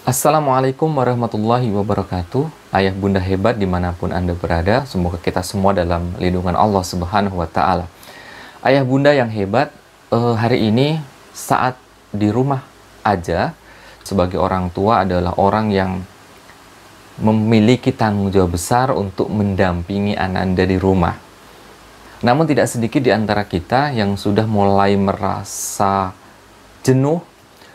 Assalamualaikum warahmatullahi wabarakatuh. Ayah bunda hebat dimanapun Anda berada, semoga kita semua dalam lindungan Allah Subhanahu wa Ta'ala. Ayah bunda yang hebat, hari ini saat di rumah aja, sebagai orang tua adalah orang yang memiliki tanggung jawab besar untuk mendampingi Ananda di rumah. Namun tidak sedikit di antara kita yang sudah mulai merasa jenuh,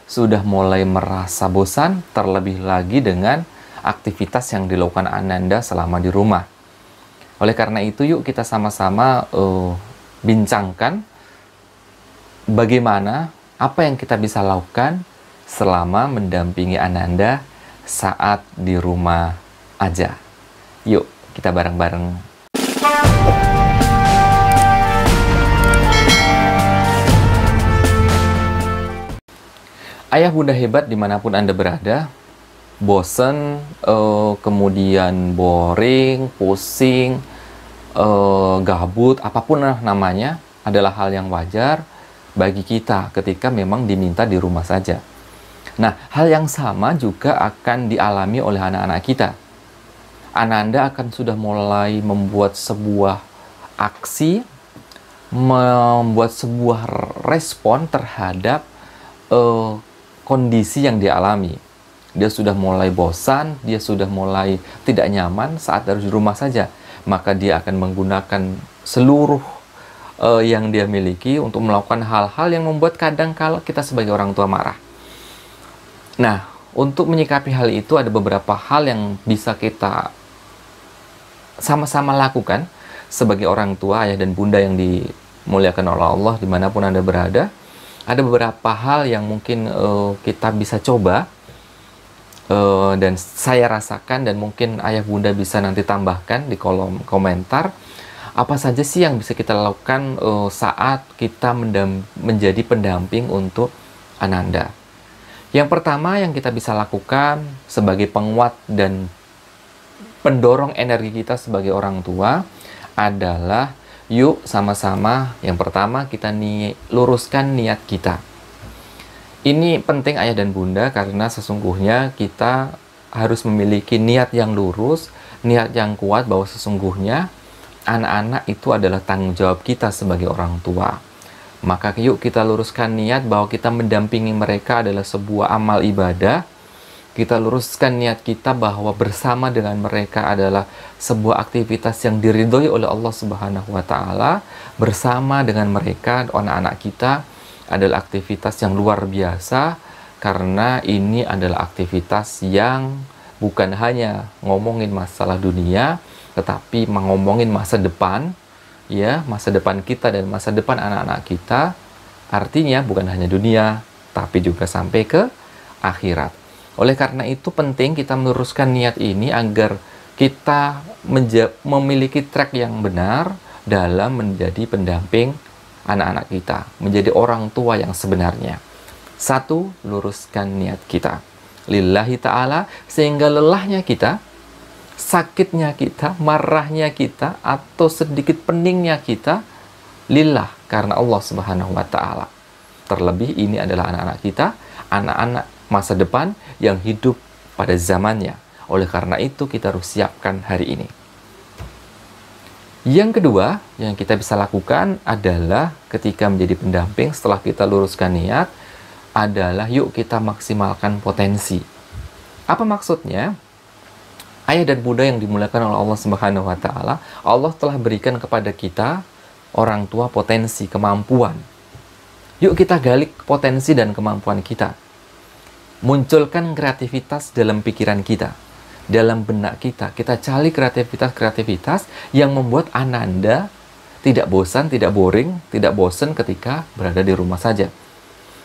sudah mulai merasa bosan, terlebih lagi dengan aktivitas yang dilakukan Ananda selama di rumah. Oleh karena itu, yuk kita sama-sama bincangkan bagaimana, apa yang kita bisa lakukan selama mendampingi Ananda saat di rumah aja. Yuk, kita bareng-bareng. Ayah bunda hebat dimanapun Anda berada, bosen, kemudian boring, pusing, gabut, apapun namanya, adalah hal yang wajar bagi kita ketika memang diminta di rumah saja. Nah, hal yang sama juga akan dialami oleh anak-anak kita. Ananda akan sudah mulai membuat sebuah aksi, membuat sebuah respon terhadap kondisi yang dialami. Dia sudah mulai bosan, dia sudah mulai tidak nyaman saat harus di rumah saja. Maka dia akan menggunakan seluruh yang dia miliki untuk melakukan hal-hal yang membuat kadang kala kita sebagai orang tua marah. Nah, untuk menyikapi hal itu ada beberapa hal yang bisa kita sama-sama lakukan sebagai orang tua, ayah dan bunda yang dimuliakan oleh Allah dimanapun Anda berada. Ada beberapa hal yang mungkin kita bisa coba dan saya rasakan, dan mungkin ayah bunda bisa nanti tambahkan di kolom komentar apa saja sih yang bisa kita lakukan saat kita menjadi pendamping untuk Ananda. Yang pertama yang kita bisa lakukan sebagai penguat dan pendorong energi kita sebagai orang tua adalah yuk sama-sama, yang pertama kita luruskan niat kita. Ini penting ayah dan bunda karena sesungguhnya kita harus memiliki niat yang lurus, niat yang kuat bahwa sesungguhnya anak-anak itu adalah tanggung jawab kita sebagai orang tua. Maka yuk kita luruskan niat bahwa kita mendampingi mereka adalah sebuah amal ibadah. Kita luruskan niat kita bahwa bersama dengan mereka adalah sebuah aktivitas yang diridhoi oleh Allah Subhanahu wa Ta'ala. Bersama dengan mereka, anak-anak kita, adalah aktivitas yang luar biasa, karena ini adalah aktivitas yang bukan hanya ngomongin masalah dunia, tetapi ngomongin masa depan, ya, masa depan kita dan masa depan anak-anak kita. Artinya bukan hanya dunia, tapi juga sampai ke akhirat. Oleh karena itu penting kita meluruskan niat ini agar kita memiliki track yang benar dalam menjadi pendamping anak-anak kita, menjadi orang tua yang sebenarnya. Satu, luruskan niat kita lillahi ta'ala, sehingga lelahnya kita, sakitnya kita, marahnya kita, atau sedikit peningnya kita lillah, karena Allah Subhanahu wa Ta'ala. Terlebih ini adalah anak-anak kita, anak-anak masa depan yang hidup pada zamannya. Oleh karena itu kita harus siapkan hari ini. Yang kedua yang kita bisa lakukan adalah ketika menjadi pendamping setelah kita luruskan niat adalah yuk kita maksimalkan potensi. Apa maksudnya? Ayah dan bunda yang dimuliakan oleh Allah Subhanahu wa Ta'ala, Allah telah berikan kepada kita orang tua potensi, kemampuan. Yuk kita gali potensi dan kemampuan kita. Munculkan kreativitas dalam pikiran kita, dalam benak kita. Kita cari kreativitas yang membuat Ananda tidak bosan, tidak boring, tidak bosan ketika berada di rumah saja.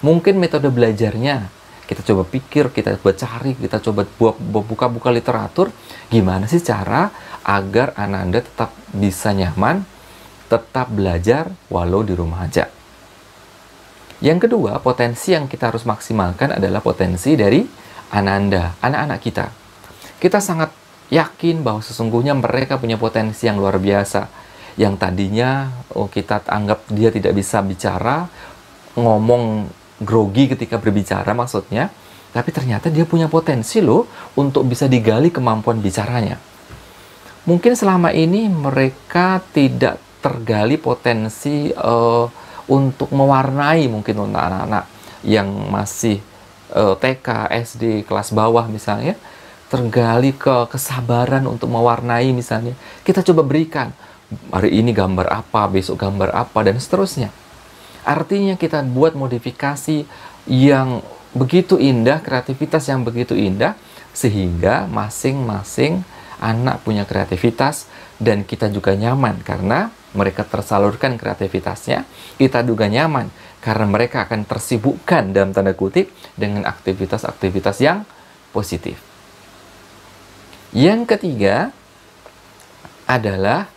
Mungkin metode belajarnya, kita coba pikir, kita coba cari, kita coba buka-buka literatur, gimana sih cara agar Ananda tetap bisa nyaman, tetap belajar walau di rumah aja. Yang kedua, potensi yang kita harus maksimalkan adalah potensi dari Ananda, anak-anak kita. Kita sangat yakin bahwa sesungguhnya mereka punya potensi yang luar biasa. Yang tadinya kita anggap dia tidak bisa bicara, ngomong grogi ketika berbicara maksudnya, Tapi ternyata dia punya potensi loh untuk bisa digali kemampuan bicaranya. Mungkin selama ini mereka tidak tergali potensi untuk mewarnai, mungkin untuk anak-anak yang masih TK, SD, kelas bawah misalnya, tergali ke kesabaran untuk mewarnai misalnya. Kita coba berikan, hari ini gambar apa, besok gambar apa, dan seterusnya. Artinya kita buat modifikasi yang begitu indah, kreativitas yang begitu indah, sehingga masing-masing anak punya kreativitas, dan kita juga nyaman karena mereka tersalurkan kreativitasnya. Kita juga nyaman karena mereka akan tersibukkan dalam tanda kutip dengan aktivitas-aktivitas yang positif. Yang ketiga adalah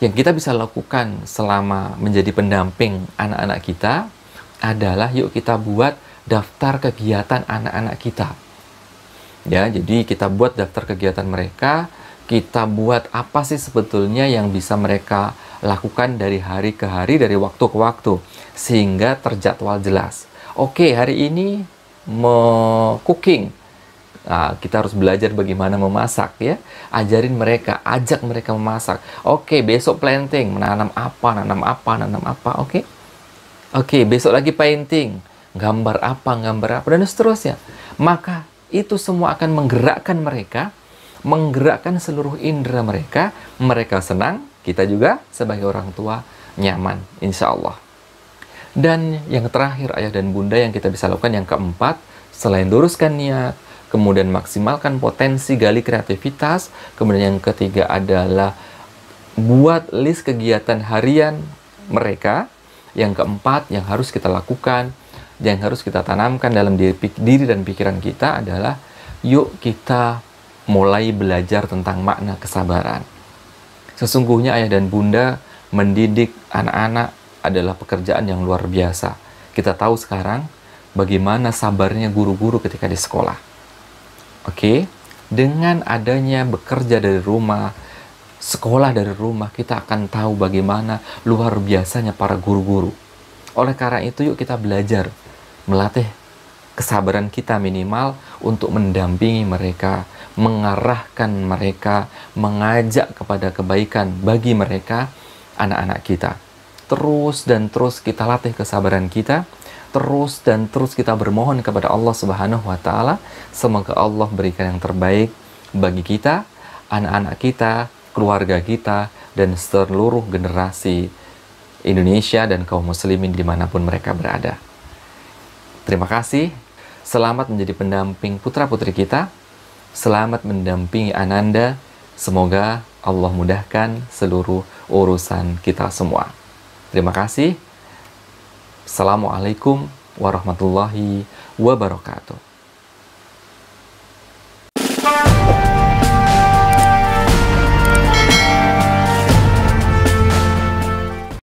yang kita bisa lakukan selama menjadi pendamping anak-anak kita adalah yuk kita buat daftar kegiatan anak-anak kita. Ya, jadi kita buat daftar kegiatan mereka, kita buat apa sih sebetulnya yang bisa mereka lakukan dari hari ke hari, dari waktu ke waktu, sehingga terjadwal jelas. Oke, hari ini cooking. Nah, kita harus belajar bagaimana memasak ya. Ajarin mereka, ajak mereka memasak. Oke, besok planting, menanam apa, nanam apa, nanam apa, oke. Oke, besok lagi painting, gambar apa, dan seterusnya. Maka itu semua akan menggerakkan mereka, menggerakkan seluruh indera mereka. Mereka senang, kita juga sebagai orang tua nyaman, insya Allah. Dan yang terakhir, ayah dan bunda, yang kita bisa lakukan yang keempat, selain luruskan niat, kemudian maksimalkan potensi, gali kreativitas, kemudian yang ketiga adalah buat list kegiatan harian mereka. Yang keempat yang harus kita lakukan, yang harus kita tanamkan dalam diri dan pikiran kita adalah yuk kita mulai belajar tentang makna kesabaran. Sesungguhnya ayah dan bunda, mendidik anak-anak adalah pekerjaan yang luar biasa. Kita tahu sekarang bagaimana sabarnya guru-guru ketika di sekolah. Oke, dengan adanya bekerja dari rumah, sekolah dari rumah, kita akan tahu bagaimana luar biasanya para guru-guru. Oleh karena itu yuk kita belajar melatih kesabaran kita minimal untuk mendampingi mereka, mengarahkan mereka, mengajak kepada kebaikan bagi mereka, anak-anak kita. Terus dan terus kita latih kesabaran kita, terus dan terus kita bermohon kepada Allah Subhanahu wa Ta'ala. Semoga Allah berikan yang terbaik bagi kita, anak-anak kita, keluarga kita, dan seluruh generasi Indonesia dan kaum muslimin dimanapun mereka berada. Terima kasih. Selamat menjadi pendamping putra-putri kita. Selamat mendampingi Ananda. Semoga Allah mudahkan seluruh urusan kita semua. Terima kasih. Assalamualaikum warahmatullahi wabarakatuh.